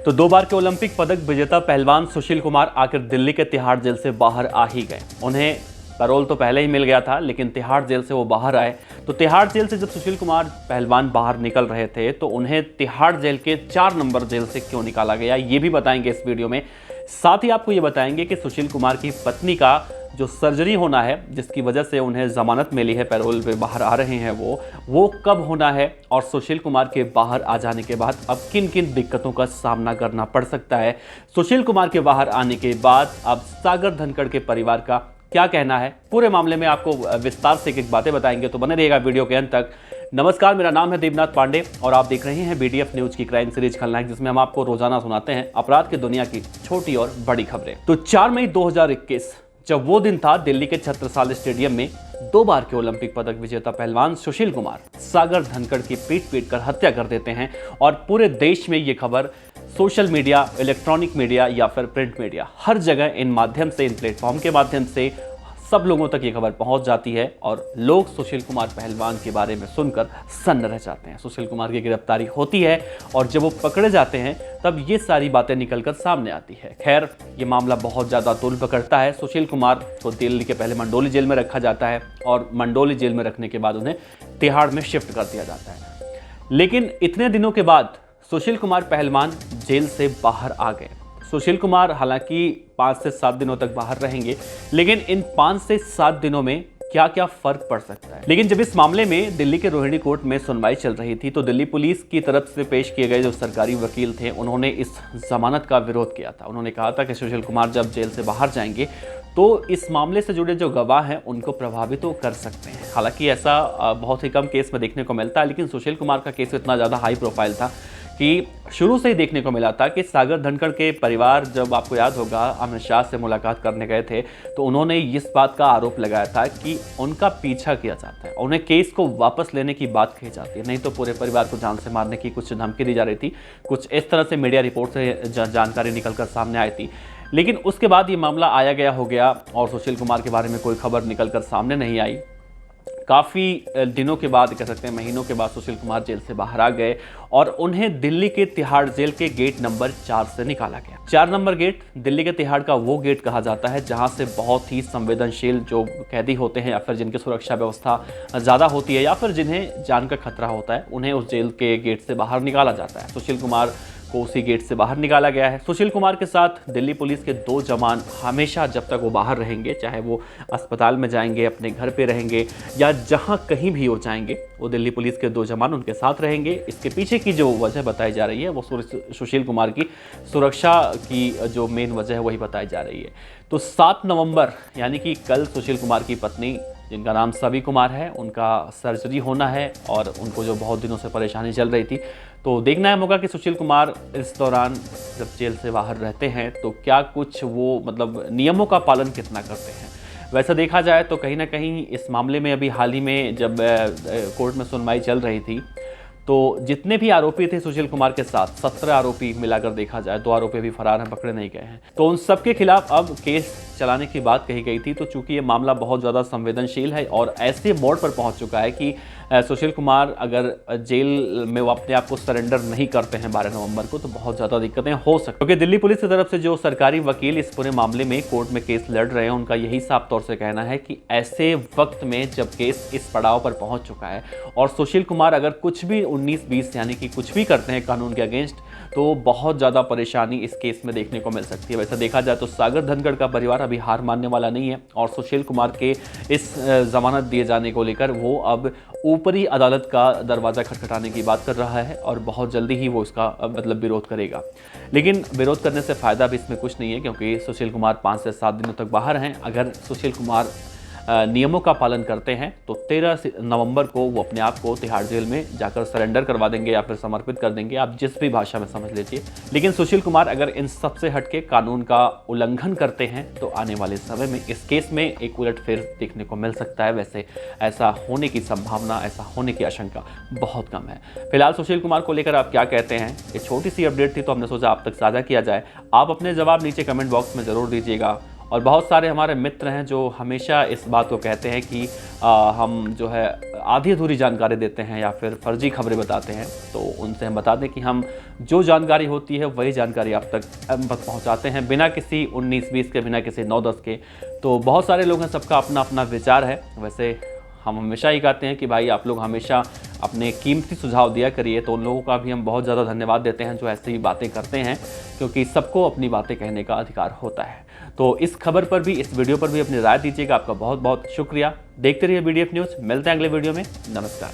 तो 2 बार के ओलंपिक पदक विजेता पहलवान सुशील कुमार आखिर दिल्ली के तिहाड़ जेल से बाहर आ ही गए। उन्हें पैरोल तो पहले ही मिल गया था, लेकिन तिहाड़ जेल से वो बाहर आए। तो तिहाड़ जेल से जब सुशील कुमार पहलवान बाहर निकल रहे थे तो उन्हें तिहाड़ जेल के 4 नंबर जेल से क्यों निकाला गया, ये भी बताएंगे इस वीडियो में। साथ ही आपको ये बताएंगे कि सुशील कुमार की पत्नी का जो सर्जरी होना है, जिसकी वजह से उन्हें जमानत मिली है, पैरोल पे बाहर आ रहे हैं, वो कब होना है, और सुशील कुमार के बाहर आ जाने के बाद अब किन किन दिक्कतों का सामना करना पड़ सकता है। सुशील कुमार के बाहर आने के बाद अब सागर धनखड़ के परिवार का क्या कहना है, पूरे मामले में आपको विस्तार से एक बातें बताएंगे। तो बने रहिएगा वीडियो के अंत तक। नमस्कार, मेरा नाम है देवनाथ पांडे और आप देख रहे हैं BDF न्यूज की क्राइम सीरीज खलनायक, जिसमें हम आपको रोजाना सुनाते हैं अपराध की दुनिया की छोटी और बड़ी खबरें। तो 4 मई 2021 जब वो दिन था, दिल्ली के छत्रसाल स्टेडियम में 2 बार के ओलंपिक पदक विजेता पहलवान सुशील कुमार सागर धनखड़ की पीट कर हत्या कर देते हैं। और पूरे देश में ये खबर सोशल मीडिया, इलेक्ट्रॉनिक मीडिया या फिर प्रिंट मीडिया, हर जगह इन माध्यम से, इन प्लेटफॉर्म के माध्यम से सब लोगों तक ये खबर पहुंच जाती है और लोग सुशील कुमार पहलवान के बारे में सुनकर सन्न रह जाते हैं। सुशील कुमार की गिरफ्तारी होती है और जब वो पकड़े जाते हैं तब ये सारी बातें निकलकर सामने आती है। खैर, ये मामला बहुत ज़्यादा तूल पकड़ता है। सुशील कुमार को दिल्ली के पहले मंडोली जेल में रखा जाता है और मंडोली जेल में रखने के बाद उन्हें तिहाड़ में शिफ्ट कर दिया जाता है। लेकिन इतने दिनों के बाद सुशील कुमार पहलवान जेल से बाहर आ गए। सुशील कुमार हालांकि 5 से 7 दिनों तक बाहर रहेंगे, लेकिन इन 5 से 7 दिनों में क्या क्या फर्क पड़ सकता है। लेकिन जब इस मामले में दिल्ली के रोहिणी कोर्ट में सुनवाई चल रही थी तो दिल्ली पुलिस की तरफ से पेश किए गए जो सरकारी वकील थे, उन्होंने इस जमानत का विरोध किया था। उन्होंने कहा था कि सुशील कुमार जब जेल से बाहर जाएंगे तो इस मामले से जुड़े जो गवाह हैं उनको प्रभावित तो कर सकते हैं। हालांकि ऐसा बहुत ही कम केस में देखने को मिलता है, लेकिन सुशील कुमार का केस इतना ज़्यादा हाई प्रोफाइल था कि शुरू से ही देखने को मिला था कि सागर धनखड़ के परिवार, जब आपको याद होगा अमित शाह से मुलाकात करने गए थे तो उन्होंने इस बात का आरोप लगाया था कि उनका पीछा किया जाता है, उन्हें केस को वापस लेने की बात कही जाती है, नहीं तो पूरे परिवार को जान से मारने की कुछ धमकी दी जा रही थी। कुछ इस तरह से मीडिया रिपोर्ट से जानकारी निकलकर सामने आई थी। लेकिन उसके बाद ये मामला आया गया हो गया और सुशील कुमार के बारे में कोई खबर निकलकर सामने नहीं आई। काफ़ी दिनों के बाद, कह सकते हैं महीनों के बाद, सुशील कुमार जेल से बाहर आ गए और उन्हें दिल्ली के तिहाड़ जेल के गेट नंबर 4 से निकाला गया। 4 नंबर गेट दिल्ली के तिहाड़ का वो गेट कहा जाता है जहां से बहुत ही संवेदनशील जो कैदी होते हैं या फिर जिनकी सुरक्षा व्यवस्था ज़्यादा होती है या फिर जिन्हें जान का खतरा होता है, उन्हें उस जेल के गेट से बाहर निकाला जाता है। सुशील कुमार को उसी गेट से बाहर निकाला गया है। सुशील कुमार के साथ दिल्ली पुलिस के 2 जवान हमेशा जब तक वो बाहर रहेंगे, चाहे वो अस्पताल में जाएंगे, अपने घर पे रहेंगे या जहां कहीं भी हो जाएंगे, वो दिल्ली पुलिस के 2 जवान उनके साथ रहेंगे। इसके पीछे की जो वजह बताई जा रही है वो सुशील कुमार की सुरक्षा की जो मेन वजह है वही बताई जा रही है। तो 7 नवंबर यानी कि कल सुशील कुमार की पत्नी, जिनका नाम सभी कुमार है, उनका सर्जरी होना है और उनको जो बहुत दिनों से परेशानी चल रही थी, तो देखना है होगा कि सुशील कुमार इस दौरान जब जेल से बाहर रहते हैं तो क्या कुछ वो मतलब नियमों का पालन कितना करते हैं। वैसा देखा जाए तो कहीं ना कहीं इस मामले में अभी हाल ही में जब कोर्ट में सुनवाई चल रही थी तो जितने भी आरोपी थे सुशील कुमार के साथ, 17 आरोपी मिलाकर देखा जाए, 2 आरोपी अभी फरार हैं, पकड़े नहीं गए हैं, तो उन सबके खिलाफ अब केस चलाने की बात कही गई थी। तो चूंकि ये मामला बहुत ज़्यादा संवेदनशील है और ऐसे मोड़ पर पहुंच चुका है कि सुशील कुमार अगर जेल में वो अपने आप को सरेंडर नहीं करते हैं 12 नवंबर को, तो बहुत ज़्यादा दिक्कतें हो सकती हैं। क्योंकि दिल्ली पुलिस की तरफ से जो सरकारी वकील इस पूरे मामले में कोर्ट में केस लड़ रहे हैं, उनका यही साफ तौर से कहना है कि ऐसे वक्त में जब केस इस पड़ाव पर पहुंच चुका है और सुशील कुमार अगर कुछ भी 19-20 यानी कि कुछ भी करते हैं कानून के अगेंस्ट, तो बहुत ज़्यादा परेशानी इस केस में देखने को मिल सकती है। वैसे देखा जाए तो सागर धनखड़ का परिवार अभी हार मानने वाला नहीं है और सुशील कुमार के इस जमानत दिए जाने को लेकर वो अब ऊपरी अदालत का दरवाज़ा खटखटाने की बात कर रहा है और बहुत जल्दी ही वो इसका मतलब विरोध करेगा। लेकिन विरोध करने से फ़ायदा भी इसमें कुछ नहीं है, क्योंकि सुशील कुमार 5 से 7 दिनों तक बाहर हैं। अगर सुशील कुमार नियमों का पालन करते हैं तो 13 नवंबर को वो अपने आप को तिहाड़ जेल में जाकर सरेंडर करवा देंगे या फिर समर्पित कर देंगे, आप जिस भी भाषा में समझ लीजिए। लेकिन सुशील कुमार अगर इन सबसे हटके कानून का उल्लंघन करते हैं तो आने वाले समय में इस केस में एक उलटफेर देखने को मिल सकता है। वैसे ऐसा होने की संभावना, ऐसा होने की आशंका बहुत कम है। फिलहाल सुशील कुमार को लेकर आप क्या कहते हैं, ये छोटी सी अपडेट थी तो हमने सोचा आप तक साझा किया जाए। आप अपने जवाब नीचे कमेंट बॉक्स में ज़रूर दीजिएगा और बहुत सारे हमारे मित्र हैं जो हमेशा इस बात को कहते हैं कि हम जो है आधी अधूरी जानकारी देते हैं या फिर फर्जी खबरें बताते हैं। तो उनसे हम बता दें कि हम जो जानकारी होती है वही जानकारी आप तक पहुंचाते हैं, बिना किसी 19-20 के, बिना किसी 9-10 के। तो बहुत सारे लोग हैं, सबका अपना अपना विचार है। वैसे हम हमेशा ही कहते हैं कि भाई आप लोग हमेशा अपने कीमती सुझाव दिया करिए, तो उन लोगों का भी हम बहुत ज़्यादा धन्यवाद देते हैं जो ऐसी बातें करते हैं, क्योंकि सबको अपनी बातें कहने का अधिकार होता है। तो इस खबर पर भी, इस वीडियो पर भी अपनी राय दीजिएगा। आपका बहुत बहुत शुक्रिया। देखते रहिए BDF न्यूज़। मिलते हैं अगले वीडियो में। नमस्कार।